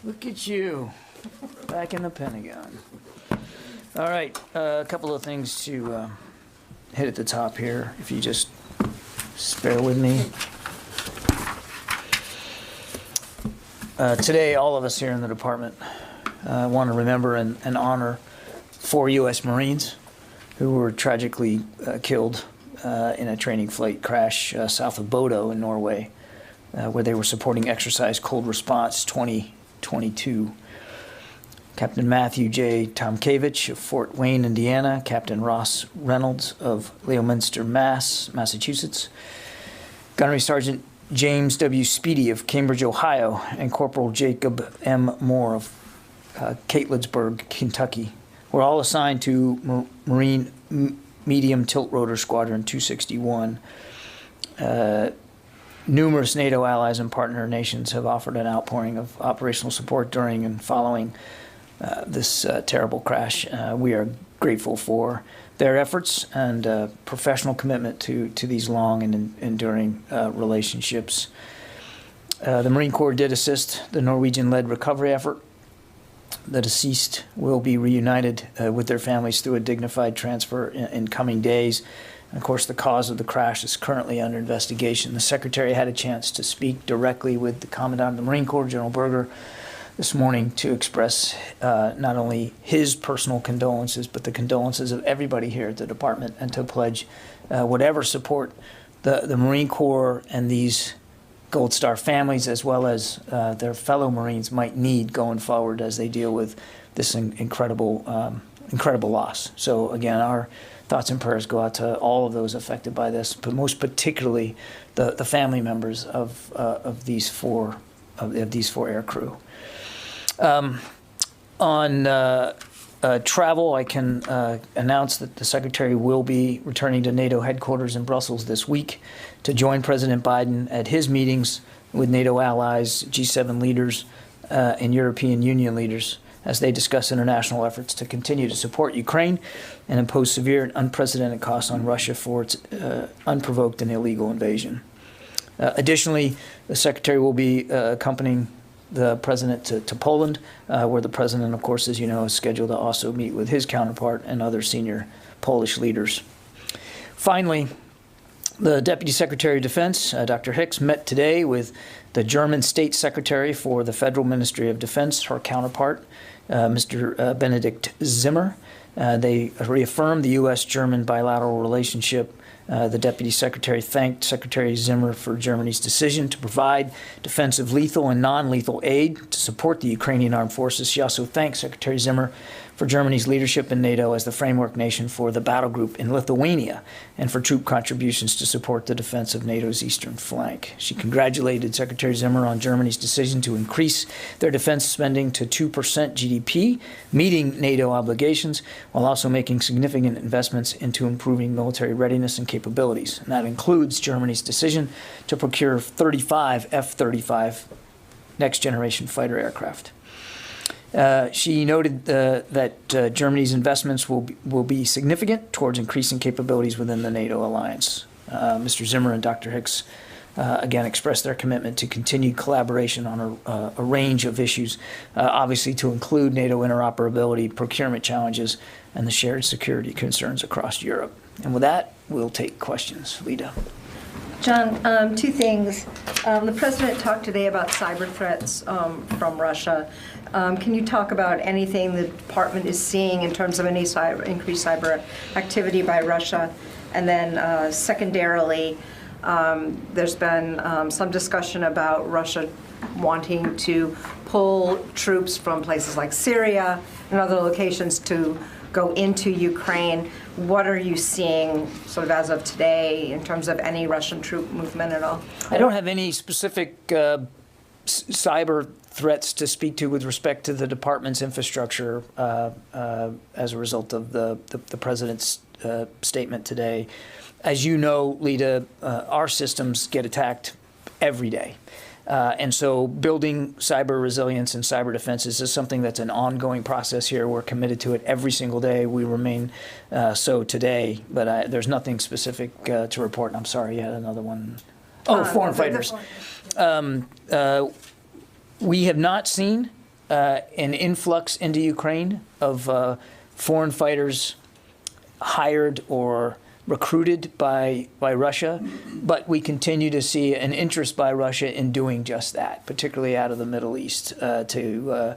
Look at you, back in the Pentagon. All right, a couple of things to hit at the top here, if you just bear with me. Today, all of us here in the department want to remember and honor 4 U.S. Marines who were tragically killed in a training flight crash south of Bodo in Norway, where they were supporting Exercise Cold Response 2022. Captain Matthew J. Tomkevich of Fort Wayne, Indiana, Captain Ross Reynolds of Leominster, Massachusetts, Gunnery Sergeant James W. Speedy of Cambridge, Ohio, and Corporal Jacob M. Moore of Catlettsburg, Kentucky, were all assigned to Marine Medium Tilt Rotor Squadron 261. Numerous NATO allies and partner nations have offered an outpouring of operational support during and following this terrible crash. We are grateful for their efforts and professional commitment to these long and enduring relationships. The Marine Corps did assist the Norwegian-led recovery effort. The deceased will be reunited with their families through a dignified transfer in coming days. And of course, the cause of the crash is currently under investigation. The Secretary had a chance to speak directly with the Commandant of the Marine Corps, General Berger, this morning to express not only his personal condolences, but the condolences of everybody here at the department, and to pledge whatever support the Marine Corps and these Gold Star families, as well as their fellow Marines, might need going forward as they deal with this incredible loss. So again, our thoughts and prayers go out to all of those affected by this, but most particularly the family members of these four air crew. On travel, I can announce that the Secretary will be returning to NATO headquarters in Brussels this week to join President Biden at his meetings with NATO allies, G7 leaders, and European Union leaders as they discuss international efforts to continue to support Ukraine and impose severe and unprecedented costs on Russia for its unprovoked and illegal invasion. Additionally, the Secretary will be accompanying the President to Poland, where the President, of course, as you know, is scheduled to also meet with his counterpart and other senior Polish leaders. Finally, the Deputy Secretary of Defense, Dr. Hicks, met today with the German State Secretary for the Federal Ministry of Defense, her counterpart, Mr. Benedikt Zimmer. They reaffirmed the U.S.-German bilateral relationship. The Deputy Secretary thanked Secretary Zimmer for Germany's decision to provide defensive lethal and non-lethal aid to support the Ukrainian armed forces. She also thanked Secretary Zimmer for Germany's leadership in NATO as the framework nation for the battle group in Lithuania and for troop contributions to support the defense of NATO's eastern flank. She congratulated Secretary Zimmer on Germany's decision to increase their defense spending to 2% GDP, meeting NATO obligations, while also making significant investments into improving military readiness and capabilities. And that includes Germany's decision to procure 35 F-35 next-generation fighter aircraft. She noted that Germany's investments will be significant towards increasing capabilities within the NATO alliance. Mr. Zimmer and Dr. Hicks again expressed their commitment to continued collaboration on a range of issues, obviously to include NATO interoperability, procurement challenges, and the shared security concerns across Europe. And with that, we'll take questions. Lita. John, 2 things. The President talked today about cyber threats from Russia. Can you talk about anything the Department is seeing in terms of any increased cyber activity by Russia? And then secondarily, there's been some discussion about Russia wanting to pull troops from places like Syria and other locations to go into Ukraine. What are you seeing sort of as of today in terms of any Russian troop movement at all? I don't have any specific cyber threats to speak to with respect to the department's infrastructure as a result of the President's statement today. As you know, Lita, our systems get attacked every day. And so building cyber resilience and cyber defenses is something that's an ongoing process here. We're committed to it every single day. We remain so today, but there's nothing specific to report. I'm sorry, you had another one. Oh, foreign fighters. We have not seen an influx into Ukraine of foreign fighters hired or recruited by Russia, but we continue to see an interest by Russia in doing just that, particularly out of the Middle East. And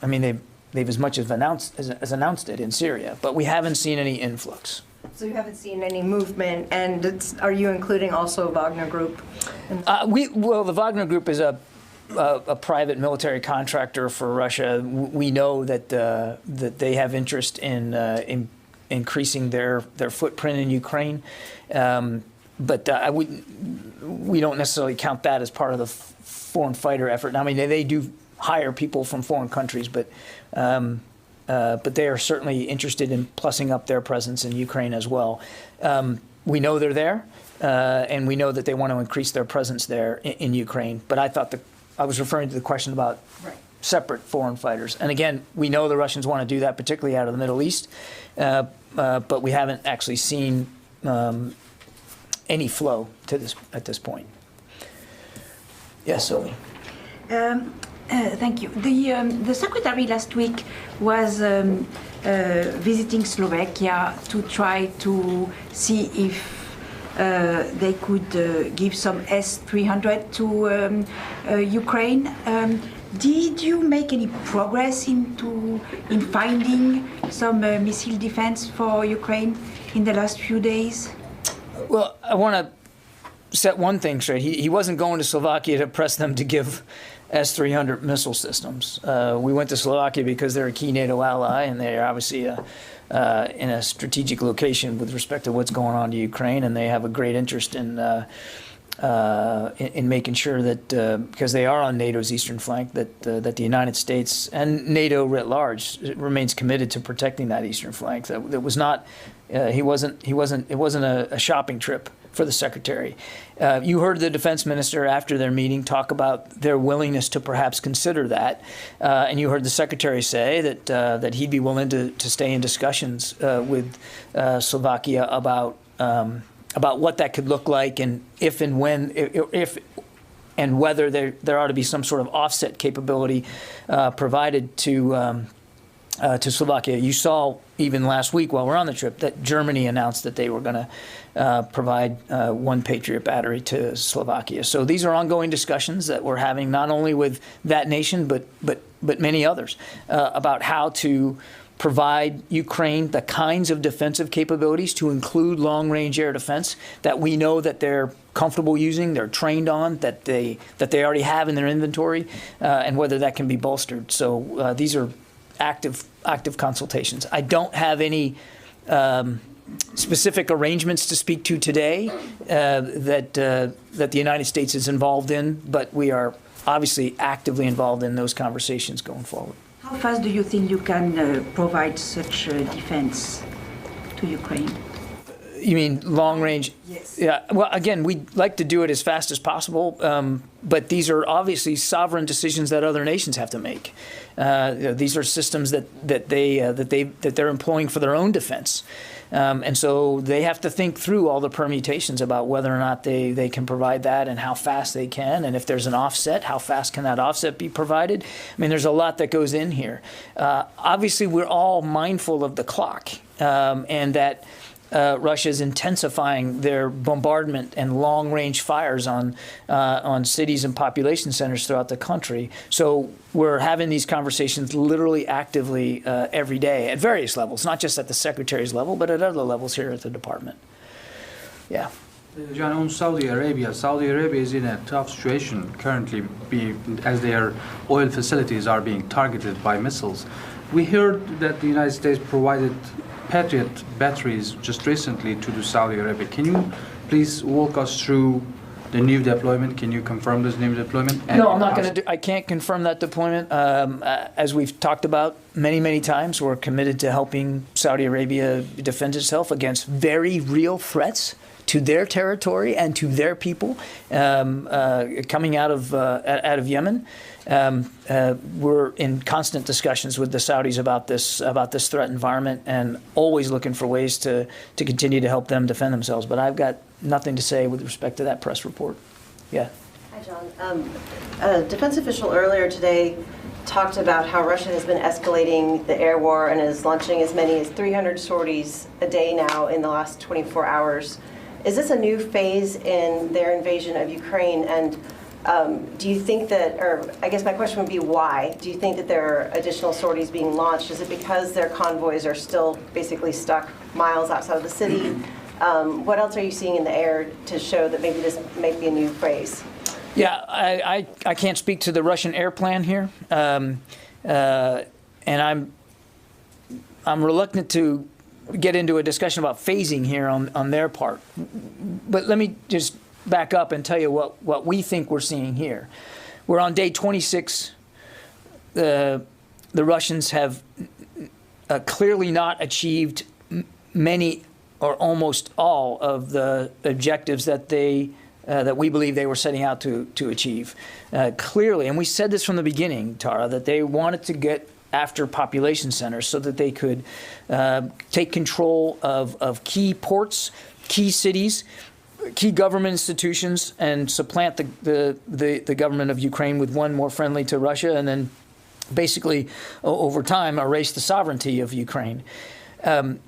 I mean they've as much as announced it in Syria, but we haven't seen any influx. So you haven't seen any movement, and are you including also Wagner Group? Well, the Wagner Group is a private military contractor for Russia. We know that they have interest in increasing their footprint in Ukraine, but we don't necessarily count that as part of the foreign fighter effort. I mean, they do hire people from foreign countries, but they are certainly interested in plussing up their presence in Ukraine as well. We know they're there, and we know that they want to increase their presence there in Ukraine. But I was referring to the question about separate foreign fighters. And again, we know the Russians want to do that, particularly out of the Middle East, but we haven't actually seen any flow to this at this point. Yes, Sylvie. Thank you. The secretary last week was visiting Slovakia to try to see if they could give some S-300 to Ukraine. Did you make any progress in finding some missile defense for Ukraine in the last few days? Well, I want to set one thing straight. He wasn't going to Slovakia to press them to give S-300 missile systems. We went to Slovakia because they're a key NATO ally, and they're obviously in a strategic location with respect to what's going on to Ukraine, and they have a great interest in making sure that because they are on NATO's eastern flank, that the United States and NATO writ large remains committed to protecting that eastern flank. That was not. It wasn't a shopping trip for the secretary. You heard the defense minister after their meeting talk about their willingness to perhaps consider that, and you heard the secretary say that he'd be willing to stay in discussions with Slovakia about what that could look like, and if and whether there ought to be some sort of offset capability provided to Slovakia. You saw even last week while we're on the trip that Germany announced that they were going to provide one Patriot battery to Slovakia. So these are ongoing discussions that we're having not only with that nation but many others about how to provide Ukraine the kinds of defensive capabilities, to include long-range air defense that we know that they're comfortable using, they're trained on, that they already have in their inventory, and whether that can be bolstered. So these are active consultations. I don't have any specific arrangements to speak to today that the United States is involved in, but we are obviously actively involved in those conversations going forward. How fast do you think you can provide such defense to Ukraine? You mean long range? Yes. Yeah. Well, again, we'd like to do it as fast as possible, but these are obviously sovereign decisions that other nations have to make. These are systems that they're employing for their own defense, and so they have to think through all the permutations about whether or not they can provide that and how fast they can, and if there's an offset, how fast can that offset be provided? I mean, there's a lot that goes in here. Obviously, we're all mindful of the clock, and that Russia is intensifying their bombardment and long-range fires on cities and population centers throughout the country. So we're having these conversations literally actively every day at various levels, not just at the secretary's level, but at other levels here at the department. Yeah. John, on Saudi Arabia is in a tough situation currently as their oil facilities are being targeted by missiles. We heard that the United States provided Patriot batteries just recently to Saudi Arabia. Can you please walk us through the new deployment? Can you confirm this new deployment? No, I'm not going to. I can't confirm that deployment. As we've talked about many times, we're committed to helping Saudi Arabia defend itself against very real threats to their territory and to their people coming out of Yemen. We're in constant discussions with the Saudis about this threat environment, and always looking for ways to continue to help them defend themselves. But I've got nothing to say with respect to that press report. Yeah. Hi, John. A defense official earlier today talked about how Russia has been escalating the air war and is launching as many as 300 sorties a day now in the last 24 hours. Is this a new phase in their invasion of Ukraine? And do you think that, or I guess my question would be why? Do you think that there are additional sorties being launched? Is it because their convoys are still basically stuck miles outside of the city? What else are you seeing in the air to show that maybe this might be a new phase? Yeah, I can't speak to the Russian air plan here, and I'm reluctant to get into a discussion about phasing here on their part. But let me just back up and tell you what we think we're seeing here. We're on day 26. The Russians have clearly not achieved many or almost all of the objectives that we believe they were setting out to achieve. Clearly, and we said this from the beginning, Tara, that they wanted to get after population centers so that they could take control of key ports, key cities, key government institutions, and supplant the government of Ukraine with one more friendly to Russia, and then basically, over time, erase the sovereignty of Ukraine.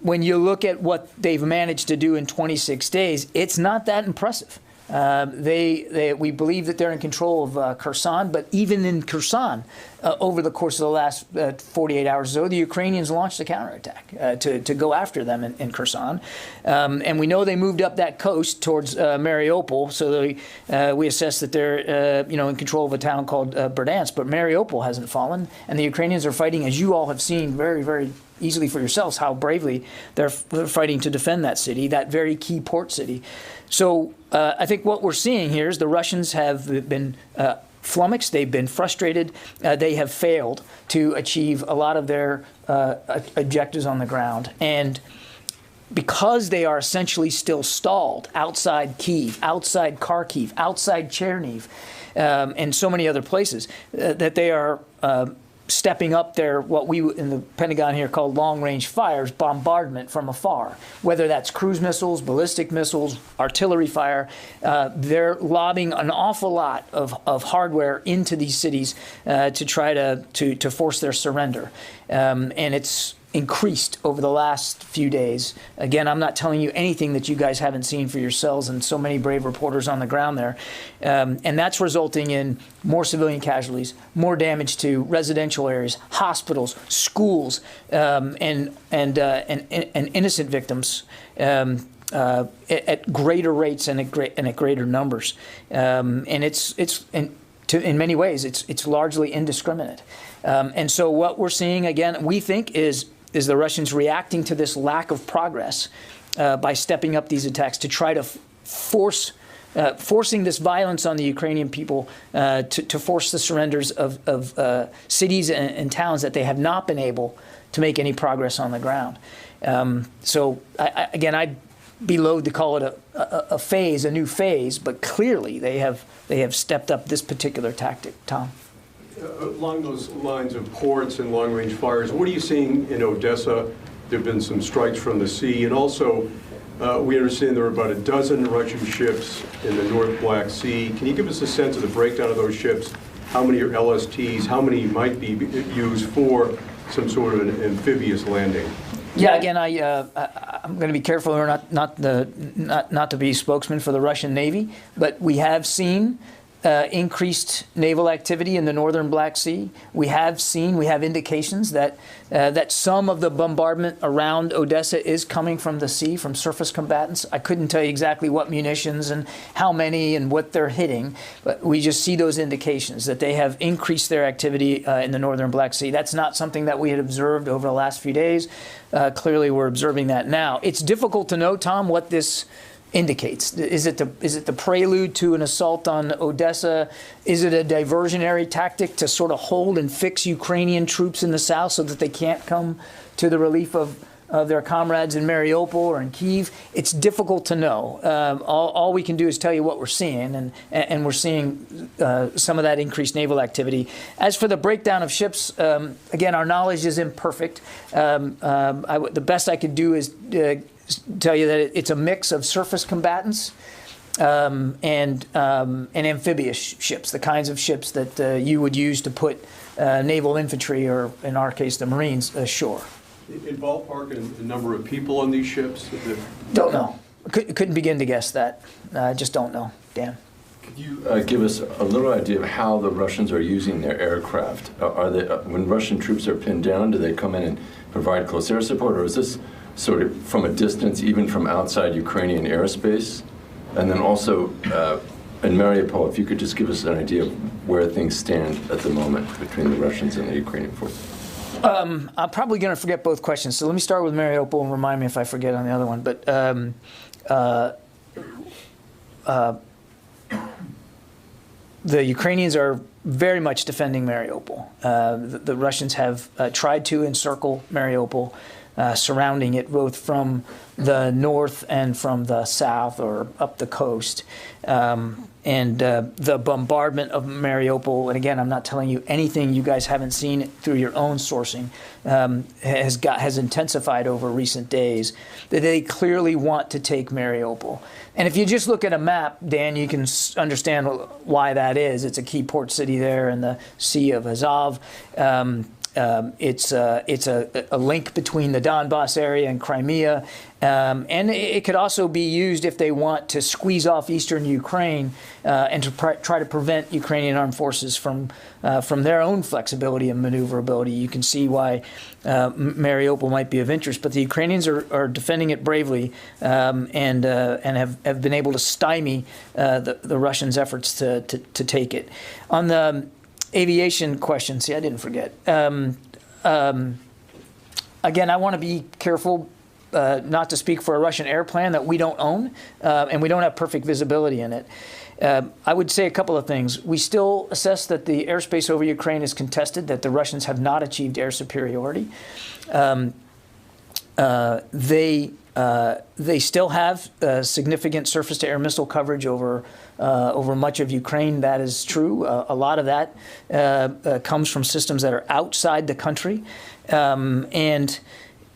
When you look at what they've managed to do in 26 days, it's not that impressive. We believe that they're in control of Kherson, but even in Kherson, over the course of the last 48 hours or so, the Ukrainians launched a counterattack to go after them in Kherson. And we know they moved up that coast towards Mariupol, so we assess that they're in control of a town called Berdyansk, but Mariupol hasn't fallen, and the Ukrainians are fighting, as you all have seen very, very easily for yourselves, how bravely they're fighting to defend that city, that very key port city. So I think what we're seeing here is the Russians have been flummoxed, they've been frustrated, they have failed to achieve a lot of their objectives on the ground. And because they are essentially still stalled outside Kyiv, outside Kharkiv, outside Chernihiv, and so many other places, that they are stepping up their, what we in the Pentagon here call long-range fires, bombardment from afar, whether that's cruise missiles, ballistic missiles, artillery fire. They're lobbing an awful lot of hardware into these cities to try to force their surrender. And it's increased over the last few days. Again, I'm not telling you anything that you guys haven't seen for yourselves, and so many brave reporters on the ground there. And that's resulting in more civilian casualties, more damage to residential areas, hospitals, schools, and innocent victims at greater rates and at greater numbers. And in many ways, it's largely indiscriminate. And so what we're seeing, again, we think is the Russians reacting to this lack of progress by stepping up these attacks to try to forcing this violence on the Ukrainian people to force the surrenders of cities and towns that they have not been able to make any progress on the ground. So again, I'd be loath to call it a phase, a new phase, but clearly they have stepped up this particular tactic. Tom? Along those lines of ports and long-range fires, what are you seeing in Odessa? There have been some strikes from the sea, and also we understand there are about a dozen Russian ships in the North Black Sea. Can you give us a sense of the breakdown of those ships? How many are LSTs? How many might be used for some sort of an amphibious landing? Yeah, again, I'm going to be careful not to be spokesman for the Russian Navy, but we have seen increased naval activity in the northern Black Sea. We have indications that some of the bombardment around Odessa is coming from the sea, from surface combatants. I couldn't tell you exactly what munitions and how many and what they're hitting, but we just see those indications that they have increased their activity in the northern Black Sea. That's not something that we had observed over the last few days. Clearly, we're observing that now. It's difficult to know, Tom, what this indicates. Is it the prelude to an assault on Odessa? Is it a diversionary tactic to sort of hold and fix Ukrainian troops in the south so that they can't come to the relief of their comrades in Mariupol or in Kyiv? It's difficult to know. All we can do is tell you what we're seeing, and we're seeing some of that increased naval activity. As for the breakdown of ships, again, our knowledge is imperfect. The best I could do is tell you that it's a mix of surface combatants and amphibious ships, the kinds of ships that you would use to put naval infantry, or in our case, the Marines, ashore. In ballpark, a number of people on these ships? Don't know. Couldn't begin to guess that. Just don't know, Dan. Could you give us a little idea of how the Russians are using their aircraft? Are they, when Russian troops are pinned down, do they come in and provide close air support, or is this sort of from a distance, even from outside Ukrainian airspace? And then also in Mariupol, if you could just give us an idea of where things stand at the moment between the Russians and the Ukrainian forces. I'm probably going to forget both questions, so let me start with Mariupol and remind me if I forget on the other one. But the Ukrainians are very much defending Mariupol. The Russians have tried to encircle Mariupol, surrounding it both from the north and from the south, or up the coast. And the bombardment of Mariupol, and again, I'm not telling you anything you guys haven't seen through your own sourcing, has intensified over recent days. That they clearly want to take Mariupol. And if you just look at a map, Dan, you can understand why that is. It's a key port city there in the Sea of Azov. It's a link between the Donbass area and Crimea, and it could also be used if they want to squeeze off eastern Ukraine and to try to prevent Ukrainian armed forces from their own flexibility and maneuverability. You can see why Mariupol might be of interest, but the Ukrainians are defending it bravely and have been able to stymie the Russians' efforts to take it. On the aviation question, see, I didn't forget. Again, I want to be careful not to speak for a Russian air plan that we don't own, and we don't have perfect visibility in it. I would say a couple of things. We still assess that the airspace over Ukraine is contested, that the Russians have not achieved air superiority. They still have significant surface-to-air missile coverage over much of Ukraine. That is true. A lot of that comes from systems that are outside the country. And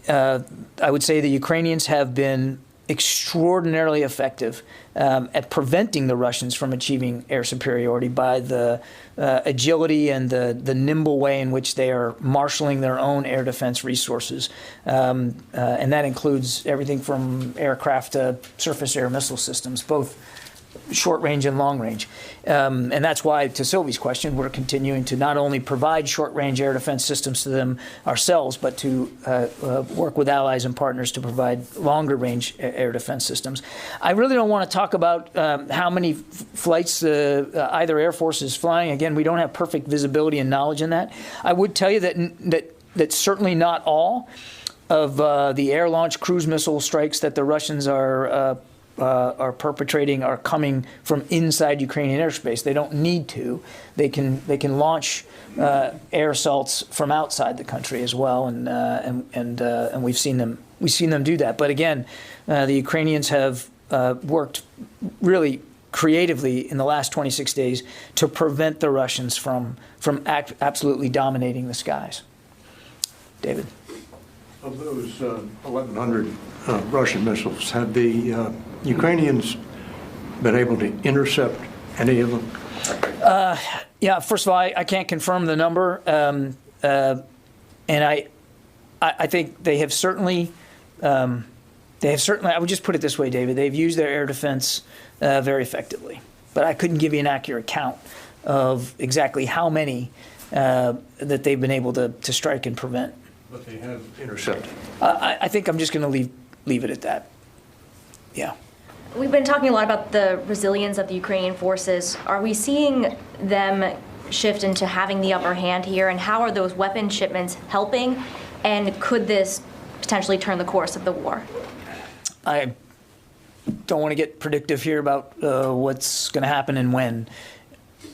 I would say the Ukrainians have been extraordinarily effective at preventing the Russians from achieving air superiority by the agility and the nimble way in which they are marshaling their own air defense resources. And that includes everything from aircraft to surface air missile systems, both short range and long range. And that's why, to Sylvie's question, we're continuing to not only provide short range air defense systems to them ourselves, but to work with allies and partners to provide longer range air defense systems. I really don't want to talk about how many flights either Air Force is flying. Again, we don't have perfect visibility and knowledge in that. I would tell you that certainly not all of the air launch cruise missile strikes that the Russians are perpetrating are coming from inside Ukrainian airspace. They don't need to. They can launch air assaults from outside the country as well, and we've seen them do that. But again, the Ukrainians have worked really creatively in the last 26 days to prevent the Russians from absolutely dominating the skies. David. Of those 1,100 Russian missiles, have the Ukrainians been able to intercept any of them? Yeah, first of all, I can't confirm the number, and I think they have certainly, I would just put it this way, David, they've used their air defense very effectively, but I couldn't give you an accurate count of exactly how many that they've been able to strike and prevent. But they have intercepted. I think I'm just going to leave it at that. Yeah. We've been talking a lot about the resilience of the Ukrainian forces. Are we seeing them shift into having the upper hand here? And how are those weapon shipments helping? And could this potentially turn the course of the war? I don't want to get predictive here about what's going to happen and when.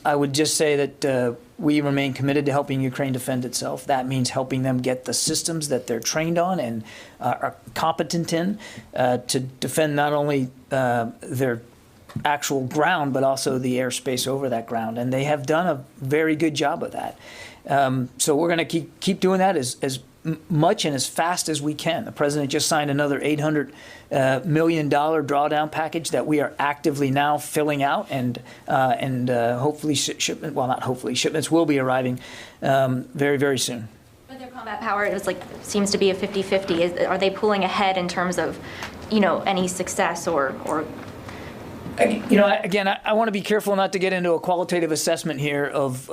I would just say that we remain committed to helping Ukraine defend itself. That means helping them get the systems that they're trained on and are competent in to defend not only their actual ground, but also the airspace over that ground. And they have done a very good job of that. So we're going to keep doing that as much and as fast as we can. The president just signed another $800 million drawdown package that we are actively now filling out, and hopefully shipments will be arriving very, very soon. But their combat power seems to be a 50-50. Are they pulling ahead in terms of, any success or? Again, I want to be careful not to get into a qualitative assessment here of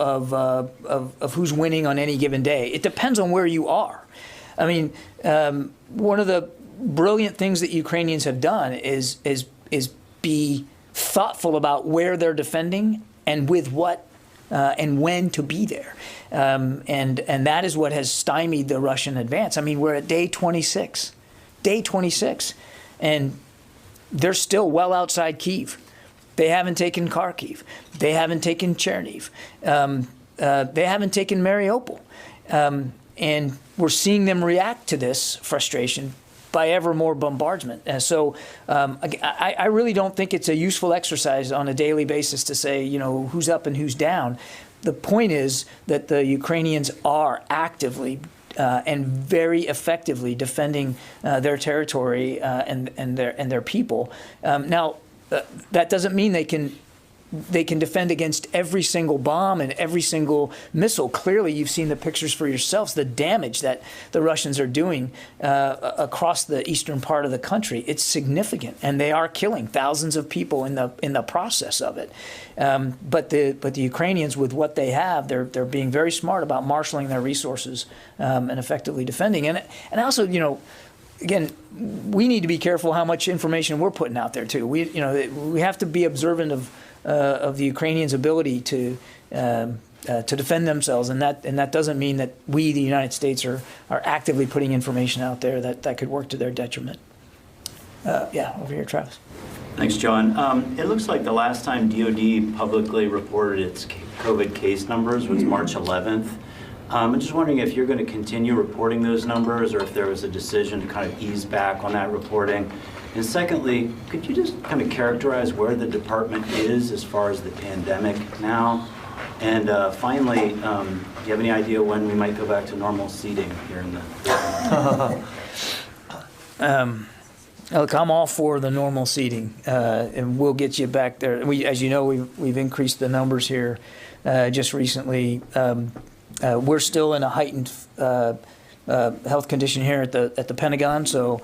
who's winning on any given day. It depends on where you are. I mean, one of the brilliant things that Ukrainians have done is be thoughtful about where they're defending and with what and when to be there, and that is what has stymied the Russian advance. I mean, we're at day 26, and they're still well outside Kyiv. They haven't taken Kharkiv. They haven't taken Chernihiv. They haven't taken Mariupol. And we're seeing them react to this frustration by ever more bombardment. And so I really don't think it's a useful exercise on a daily basis to say, who's up and who's down. The point is that the Ukrainians are actively and very effectively defending their territory and their people. Now, that doesn't mean they can defend against every single bomb and every single missile. Clearly, you've seen the pictures for yourselves, the damage that the Russians are doing across the eastern part of the country. It's significant, and they are killing thousands of people in the process of it. But the Ukrainians, with what they have, they're being very smart about marshaling their resources and effectively defending. And also, again, we need to be careful how much information we're putting out there too. We have to be observant of the Ukrainians' ability to defend themselves, and that doesn't mean that we, the United States, are actively putting information out there that could work to their detriment. Yeah, over here, Travis. Thanks, John. It looks like the last time DoD publicly reported its COVID case numbers was March 11th. I'm just wondering if you're going to continue reporting those numbers, or if there was a decision to kind of ease back on that reporting. And secondly, could you just kind of characterize where the department is as far as the pandemic now? And finally, do you have any idea when we might go back to normal seating here in the... Look, I'm all for the normal seating, and we'll get you back there. As you know, we've increased the numbers here just recently. We're still in a heightened health condition here at the Pentagon, so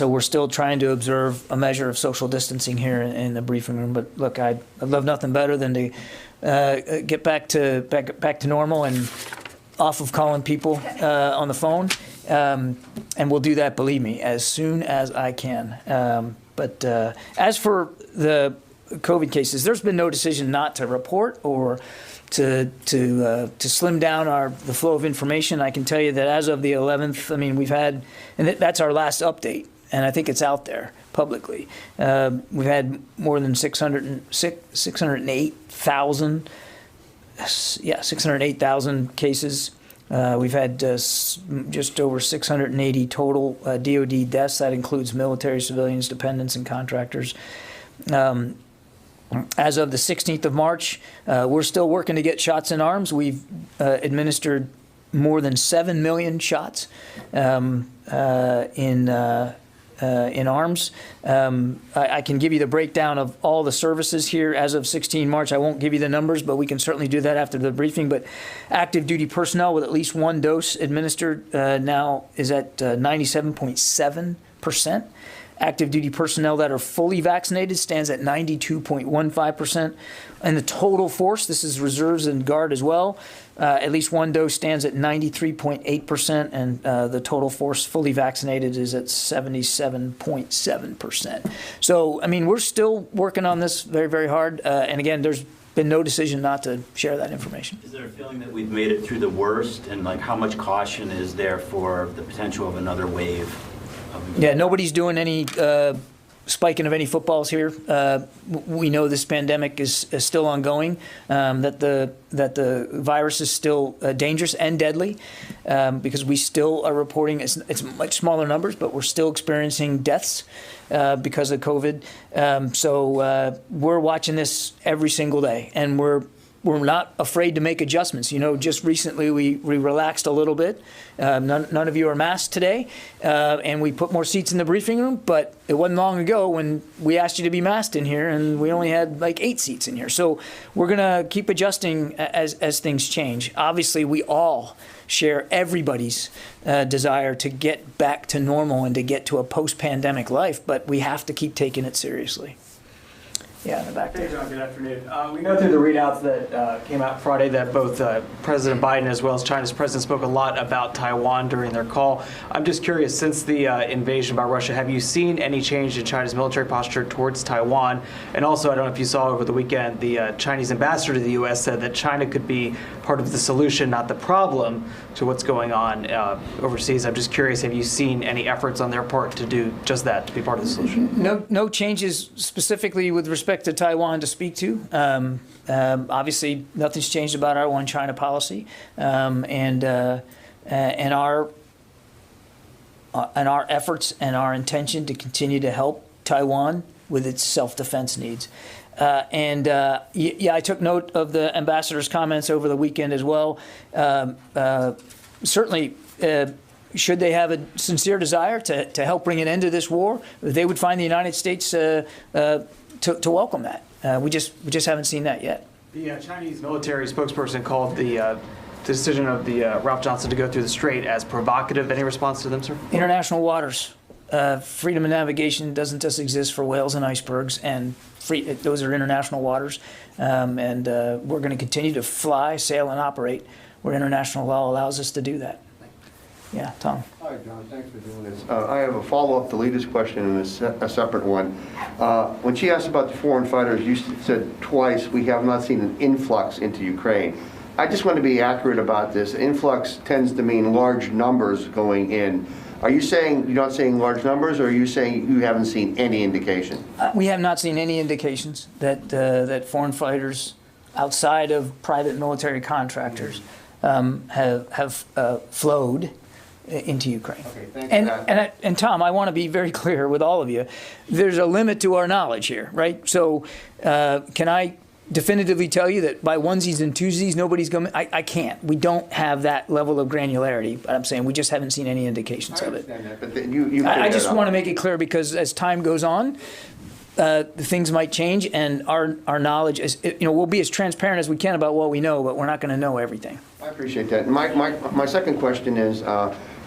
we're still trying to observe a measure of social distancing here in the briefing room. But look, I'd love nothing better than to get back to normal and off of calling people on the phone, and we'll do that, believe me, as soon as I can. But as for the COVID cases, there's been no decision not to report or to slim down the flow of information. I can tell you that as of the 11th, I mean, we've had, and that's our last update, and I think it's out there publicly. We've had more than 608,000 cases. We've had just over 680 total DoD deaths. That includes military, civilians, dependents, and contractors. As of the 16th of March, we're still working to get shots in arms. We've administered more than 7 million shots in arms. I can give you the breakdown of all the services here as of 16 March. I won't give you the numbers, but we can certainly do that after the briefing. But active duty personnel with at least one dose administered now is at 97.7%. Active duty personnel that are fully vaccinated stands at 92.15%. And the total force, this is reserves and guard as well, at least one dose stands at 93.8%, and the total force fully vaccinated is at 77.7%. So, I mean, we're still working on this very, very hard. And again, there's been no decision not to share that information. Is there a feeling that we've made it through the worst, and like how much caution is there for the potential of another wave? Yeah, nobody's doing any spiking of any footballs here. We know this pandemic is still ongoing, that the virus is still dangerous and deadly, because we still are reporting, it's much smaller numbers, but we're still experiencing deaths because of COVID. So we're watching this every single day, and we're we're not afraid to make adjustments. Just recently we relaxed a little bit. None of you are masked today, and we put more seats in the briefing room. But it wasn't long ago when we asked you to be masked in here, and we only had like 8 seats in here. So we're gonna keep adjusting as things change. Obviously, we all share everybody's desire to get back to normal and to get to a post-pandemic life, but we have to keep taking it seriously. Yeah, in the back there. Hey, John, good afternoon. We know through the readouts that came out Friday that both President Biden as well as China's president spoke a lot about Taiwan during their call. I'm just curious, since the invasion by Russia, have you seen any change in China's military posture towards Taiwan? And also, I don't know if you saw over the weekend, the Chinese ambassador to the U.S. said that China could be part of the solution, not the problem, to what's going on overseas. I'm just curious, have you seen any efforts on their part to do just that, to be part of the solution? No changes specifically with respect to Taiwan to speak to. Obviously, nothing's changed about our one China policy, and our efforts and our intention to continue to help Taiwan with its self-defense needs. I took note of the ambassador's comments over the weekend as well. Certainly, should they have a sincere desire to help bring an end to this war, they would find the United States to welcome that. We just haven't seen that yet. The Chinese military spokesperson called the decision of the Ralph Johnson to go through the strait as provocative. Any response to them, sir? International waters. Freedom of navigation doesn't just exist for whales and icebergs, and those are international waters. And we're going to continue to fly, sail, and operate where international law allows us to do that. Yeah, Tom. Hi, John. Thanks for doing this. I have a follow-up to Lita's question and a separate one. When she asked about the foreign fighters, you said twice, we have not seen an influx into Ukraine. I just want to be accurate about this. Influx tends to mean large numbers going in. Are you saying you're not saying large numbers, or are you saying you haven't seen any indication? We have not seen any indications that foreign fighters outside of private military contractors have flowed into Ukraine. Okay, thanks for that. And Tom, I want to be very clear with all of you. There's a limit to our knowledge here, right? So can I definitively tell you that by onesies and twosies, nobody's going to... I can't. We don't have that level of granularity, but I'm saying we just haven't seen any indications of it. That, but you I just want to make it clear, because as time goes on, things might change, and our knowledge is, we'll be as transparent as we can about what we know, but we're not going to know everything. I appreciate that. My second question is,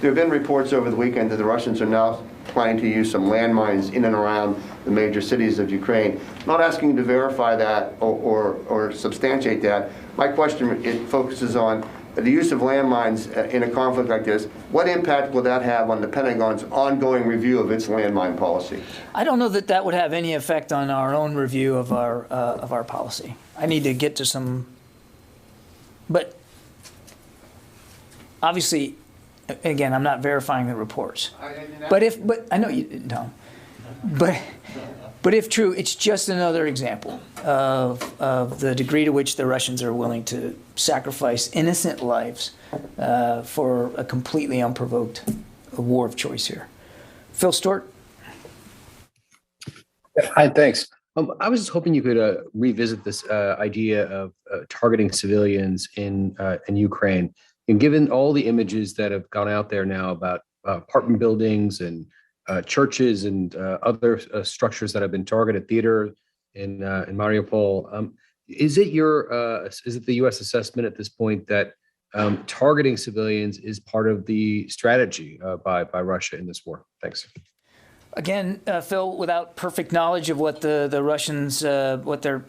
there have been reports over the weekend that the Russians are now planning to use some landmines in and around the major cities of Ukraine. I'm not asking you to verify that or substantiate that. My question, it focuses on the use of landmines in a conflict like this. What impact will that have on the Pentagon's ongoing review of its landmine policy? I don't know that that would have any effect on our own review of our policy. I need to get to some, but obviously, again, I'm not verifying the reports. But I know you didn't, Tom. But if true, it's just another example of the degree to which the Russians are willing to sacrifice innocent lives for a completely unprovoked war of choice here. Phil Stewart. Hi, thanks. I was just hoping you could revisit this idea of targeting civilians in Ukraine. And given all the images that have gone out there now about apartment buildings and churches and other structures that have been targeted, theater in Mariupol, is it the U.S. assessment at this point that targeting civilians is part of the strategy by Russia in this war? Thanks. Again, Phil, without perfect knowledge of what the Russians their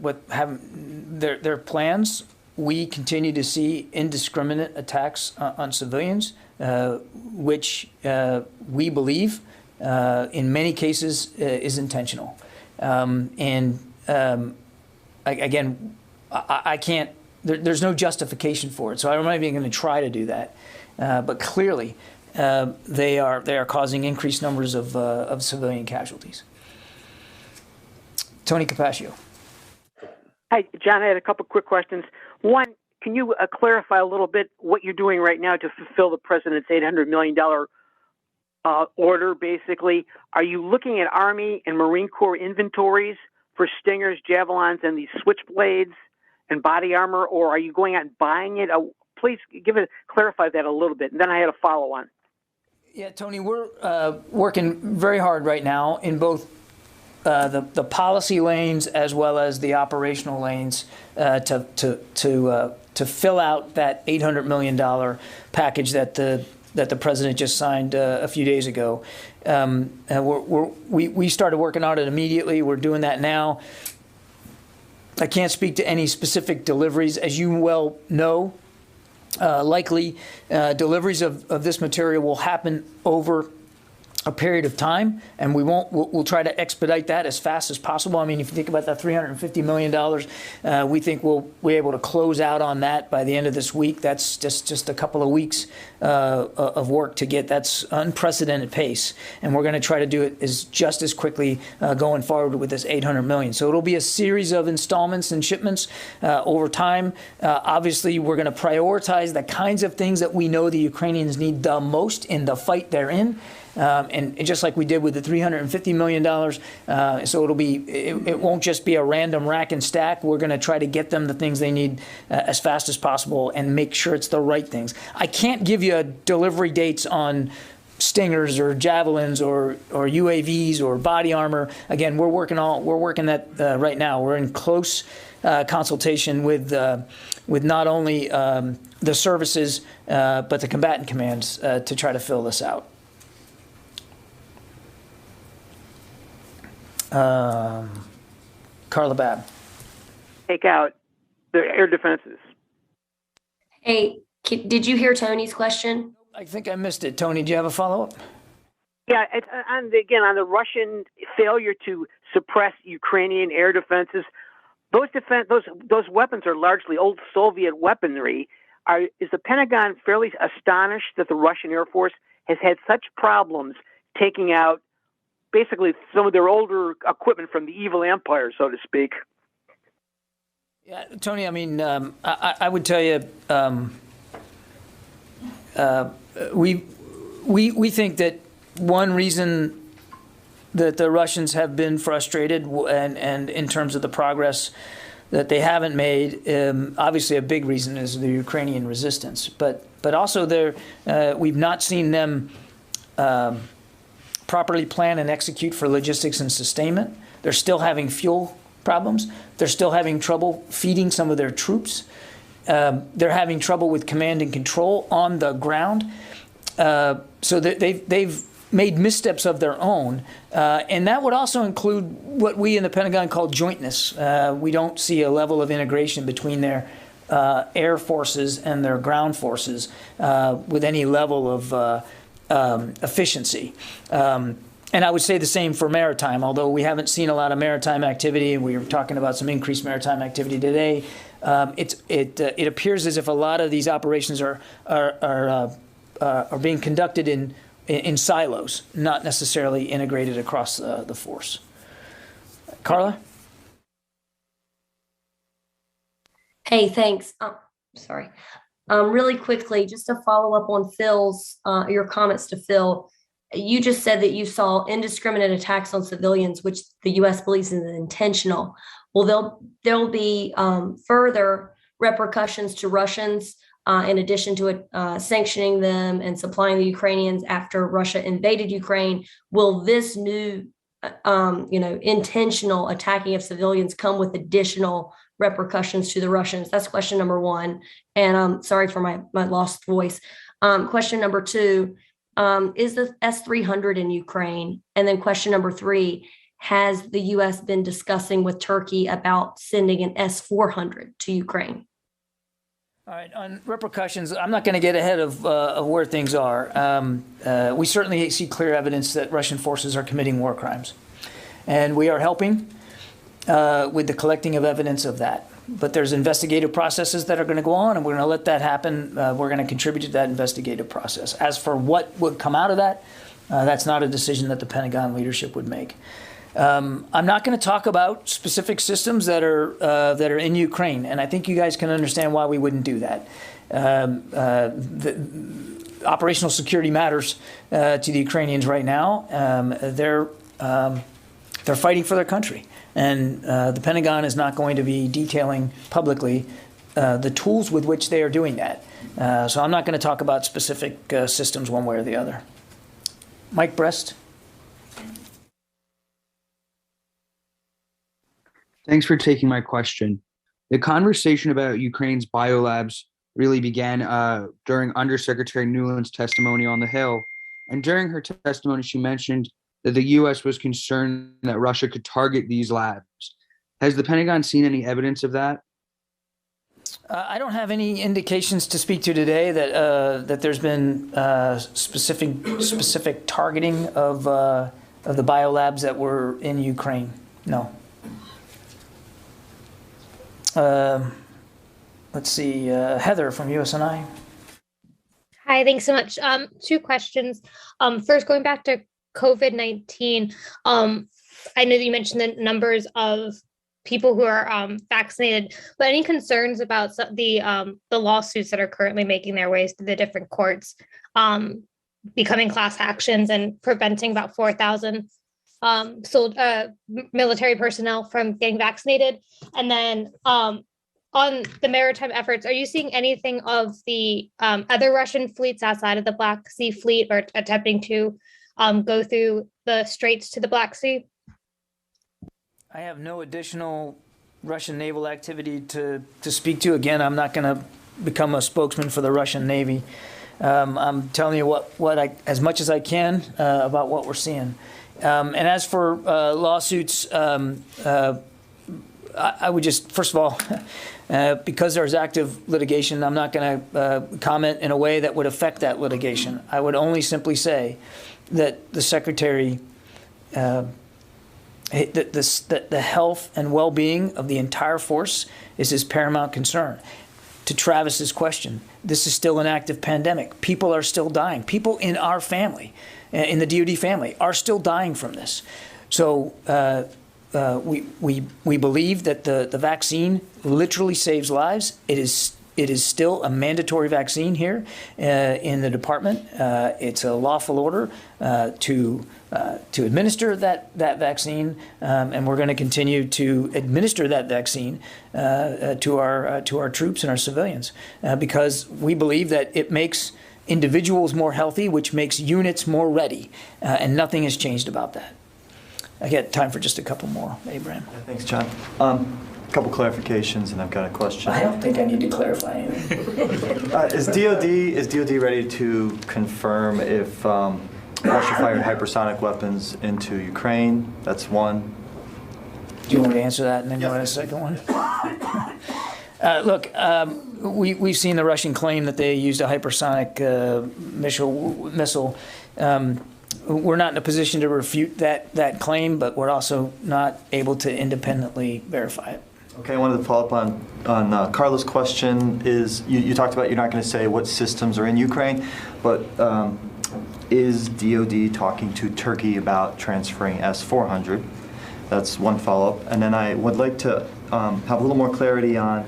plans, we continue to see indiscriminate attacks on civilians, which we believe, in many cases, is intentional. Again, I can't. There's no justification for it, so I'm not even going to try to do that. But clearly, they are causing increased numbers of civilian casualties. Tony Capaccio. Hi, John. I had a couple quick questions. One, can you clarify a little bit what you're doing right now to fulfill the president's $800 million order, basically? Are you looking at Army and Marine Corps inventories for Stingers, Javelins, and these Switchblades? and body armor, or are you going out and buying it? Please clarify that a little bit. And then I had a follow-on. Yeah, Tony, we're working very hard right now in both the policy lanes as well as the operational lanes to fill out that $800 million package that the president just signed a few days ago. We started working on it immediately. We're doing that now. I can't speak to any specific deliveries. As you well know, likely deliveries of this material will happen over a period of time, and we'll try to expedite that as fast as possible. I mean, if you think about that $350 million, we think we'll be able to close out on that by the end of this week. That's just a couple of weeks of work to get. That's unprecedented pace, and we're going to try to do it just as quickly going forward with this $800 million. So it'll be a series of installments and shipments over time. Obviously, we're going to prioritize the kinds of things that we know the Ukrainians need the most in the fight they're in. And just like we did with the $350 million, so it won't just be a random rack and stack. We're going to try to get them the things they need as fast as possible and make sure it's the right things. I can't give you delivery dates on Stingers or Javelins or UAVs or body armor. Again, we're working that right now. We're in close consultation with not only the services but the combatant commands to try to fill this out. Carla Babb. Take out the air defenses. Hey, did you hear Tony's question? I think I missed it. Tony, do you have a follow-up? Yeah, on the Russian failure to suppress Ukrainian air defenses, those weapons are largely old Soviet weaponry. Is the Pentagon fairly astonished that the Russian Air Force has had such problems taking out basically some of their older equipment from the evil empire, so to speak? Yeah, Tony, I mean, I would tell you, we think that one reason that the Russians have been frustrated and in terms of the progress that they haven't made, obviously a big reason is the Ukrainian resistance, but also we've not seen them properly plan and execute for logistics and sustainment. They're still having fuel problems. They're still having trouble feeding some of their troops. They're having trouble with command and control on the ground. So they've made missteps of their own. And that would also include what we in the Pentagon call jointness. We don't see a level of integration between their air forces and their ground forces with any level of efficiency. And I would say the same for maritime, although we haven't seen a lot of maritime activity. We were talking about some increased maritime activity today. It appears as if a lot of these operations are being conducted in silos, not necessarily integrated across the force. Carla? Hey, thanks. Sorry. Really quickly, just to follow up on Phil's, your comments to Phil, you just said that you saw indiscriminate attacks on civilians, which the U.S. believes is intentional. Well, there'll be further repercussions to Russians in addition to sanctioning them and supplying the Ukrainians after Russia invaded Ukraine. Will this new, intentional attacking of civilians come with additional repercussions to the Russians? That's question number one. And I'm sorry for my lost voice. Question number two, is the S-300 in Ukraine? And then question number three, has the U.S. been discussing with Turkey about sending an S-400 to Ukraine? All right, on repercussions, I'm not going to get ahead of where things are. We certainly see clear evidence that Russian forces are committing war crimes. And we are helping with the collecting of evidence of that. But there's investigative processes that are going to go on, and we're going to let that happen. We're going to contribute to that investigative process. As for what would come out of that, that's not a decision that the Pentagon leadership would make. I'm not going to talk about specific systems that are in Ukraine, and I think you guys can understand why we wouldn't do that. The operational security matters to the Ukrainians right now. They're they're fighting for their country. And the Pentagon is not going to be detailing publicly the tools with which they are doing that. So I'm not going to talk about specific systems one way or the other. Mike Brest. Thanks for taking my question. The conversation about Ukraine's biolabs really began during Undersecretary Nuland's testimony on the Hill. And during her testimony, she mentioned that the U.S. was concerned that Russia could target these labs. Has the Pentagon seen any evidence of that? I don't have any indications to speak to today that there's been specific targeting of the biolabs that were in Ukraine. No. Let's see, Heather from USNI. Hi, thanks so much. Two questions. First, going back to COVID-19, I know that you mentioned the numbers of people who are vaccinated, but any concerns about the lawsuits that are currently making their ways to the different courts, becoming class actions and preventing about 4,000 military personnel from getting vaccinated? And then on the maritime efforts, are you seeing anything of the other Russian fleets outside of the Black Sea Fleet or attempting to go through the straits to the Black Sea? I have no additional Russian naval activity to speak to. Again, I'm not going to become a spokesman for the Russian Navy. I'm telling you what I, as much as I can about what we're seeing. And as for lawsuits, I would just, first of all, because there's active litigation, I'm not going to comment in a way that would affect that litigation. I would only simply say that the Secretary, the health and well-being of the entire force is his paramount concern. To Travis's question, this is still an active pandemic. People are still dying. People in our family, in the DoD family, are still dying from this. So we believe that the vaccine literally saves lives. It is still a mandatory vaccine here in the department. It's a lawful order to administer that vaccine, and we're going to continue to administer that vaccine to our troops and our civilians because we believe that it makes individuals more healthy, which makes units more ready, and nothing has changed about that. I got time for just a couple more, Abraham. Yeah, thanks, John. A couple clarifications, and I've got a question. I don't think I need to clarify anything. Is DoD ready to confirm if Russia fired hypersonic weapons into Ukraine? That's one. Do you want me to answer that and then go to the second one? Look, we've seen the Russian claim that they used a hypersonic missile. We're not in a position to refute that claim, but we're also not able to independently verify it. Okay, I wanted to follow up on Carla's question. Is you talked about you're not going to say what systems are in Ukraine, but is DoD talking to Turkey about transferring S-400? That's one follow-up. And then I would like to have a little more clarity on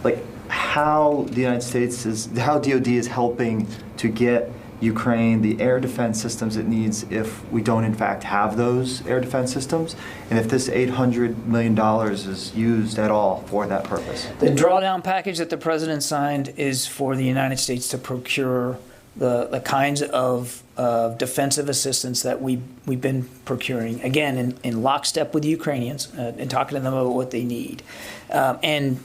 like how the United States how DoD is helping to get Ukraine the air defense systems it needs if we don't in fact have those air defense systems, and if this $800 million is used at all for that purpose. The drawdown package that the president signed is for the United States to procure the kinds of defensive assistance that we've been procuring, again, in lockstep with the Ukrainians and talking to them about what they need. And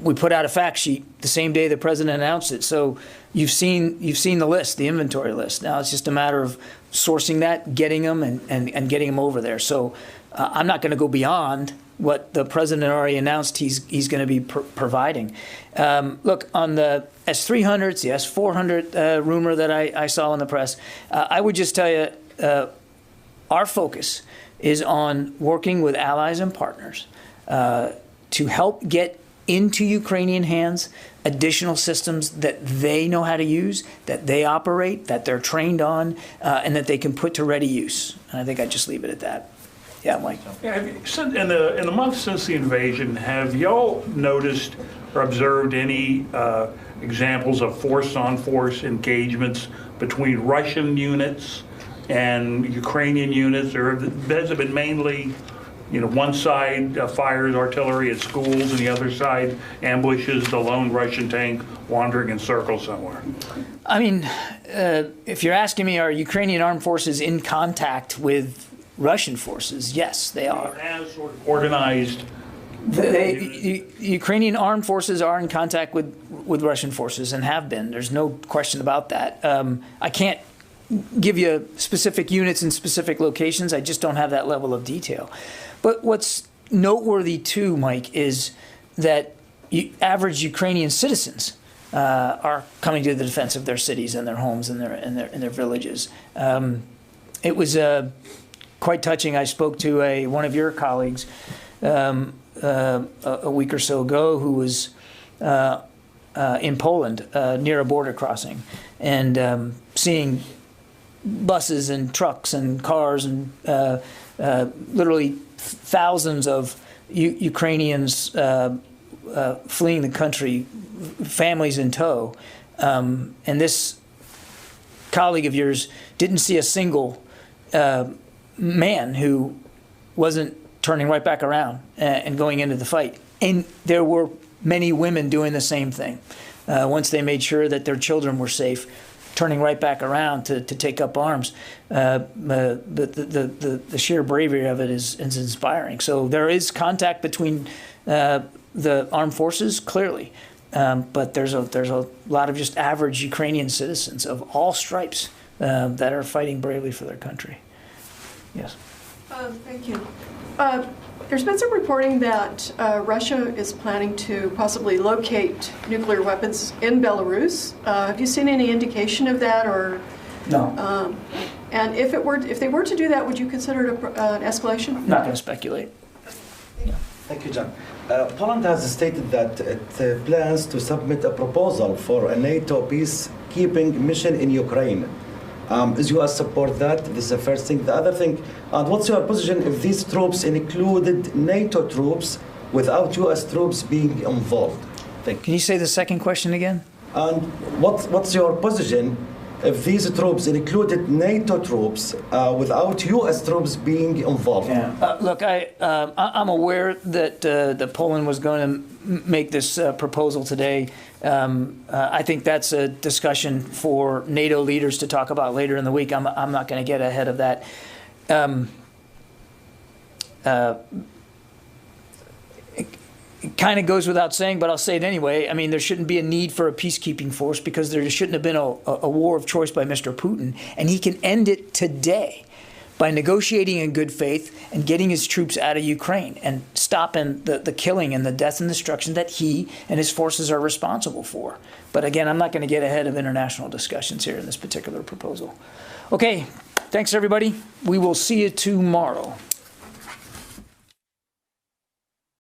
we put out a fact sheet the same day the president announced it. So you've seen the list, the inventory list. Now it's just a matter of sourcing that, getting them, and getting them over there. So I'm not going to go beyond what the president already announced he's going to be providing. Look, on the S-300s, the S-400 rumor that I saw in the press, I would just tell you our focus is on working with allies and partners to help get into Ukrainian hands additional systems that they know how to use, that they operate, that they're trained on, and that they can put to ready use. And I think I'd just leave it at that. Yeah, Mike. Yeah, in the months since the invasion, have y'all noticed or observed any examples of force-on-force engagements between Russian units and Ukrainian units, or has it been mainly, one side fires artillery at schools and the other side ambushes the lone Russian tank wandering in circles somewhere? I mean, if you're asking me, are Ukrainian armed forces in contact with Russian forces? Yes, they are. As sort of organized. Ukrainian armed forces are in contact with Russian forces and have been. There's no question about that. I can't give you specific units in specific locations. I just don't have that level of detail. But what's noteworthy too, Mike, is that average Ukrainian citizens are coming to the defense of their cities and their homes and their villages. It was quite touching. I spoke to one of your colleagues a week or so ago who was in Poland near a border crossing and seeing buses and trucks and cars and literally thousands of Ukrainians fleeing the country, families in tow. And this colleague of yours didn't see a single man who wasn't turning right back around and going into the fight. And there were many women doing the same thing. Once they made sure that their children were safe, turning right back around to take up arms. The sheer bravery of it is inspiring. So there is contact between the armed forces, clearly. But there's a lot of just average Ukrainian citizens of all stripes that are fighting bravely for their country. Yes. Thank you. There's been some reporting that Russia is planning to possibly locate nuclear weapons in Belarus. Have you seen any indication of that, or? No. And if they were to do that, would you consider it an escalation? Not going to speculate. Thank you, John. Poland has stated that it plans to submit a proposal for a NATO peacekeeping mission in Ukraine. Does U.S. support that? This is the first thing. The other thing, what's your position if these troops included NATO troops without U.S. troops being involved? Can you say the second question again? And what's your position if these troops included NATO troops without U.S. troops being involved? Yeah. Look, I'm aware that Poland was going to make this proposal today. I think that's a discussion for NATO leaders to talk about later in the week. I'm not going to get ahead of that. It kind of goes without saying, but I'll say it anyway. I mean, there shouldn't be a need for a peacekeeping force because there shouldn't have been a war of choice by Mr. Putin, and he can end it today by negotiating in good faith and getting his troops out of Ukraine and stopping the killing and the death and destruction that he and his forces are responsible for. But again, I'm not going to get ahead of international discussions here in this particular proposal. Okay, thanks everybody. We will see you tomorrow.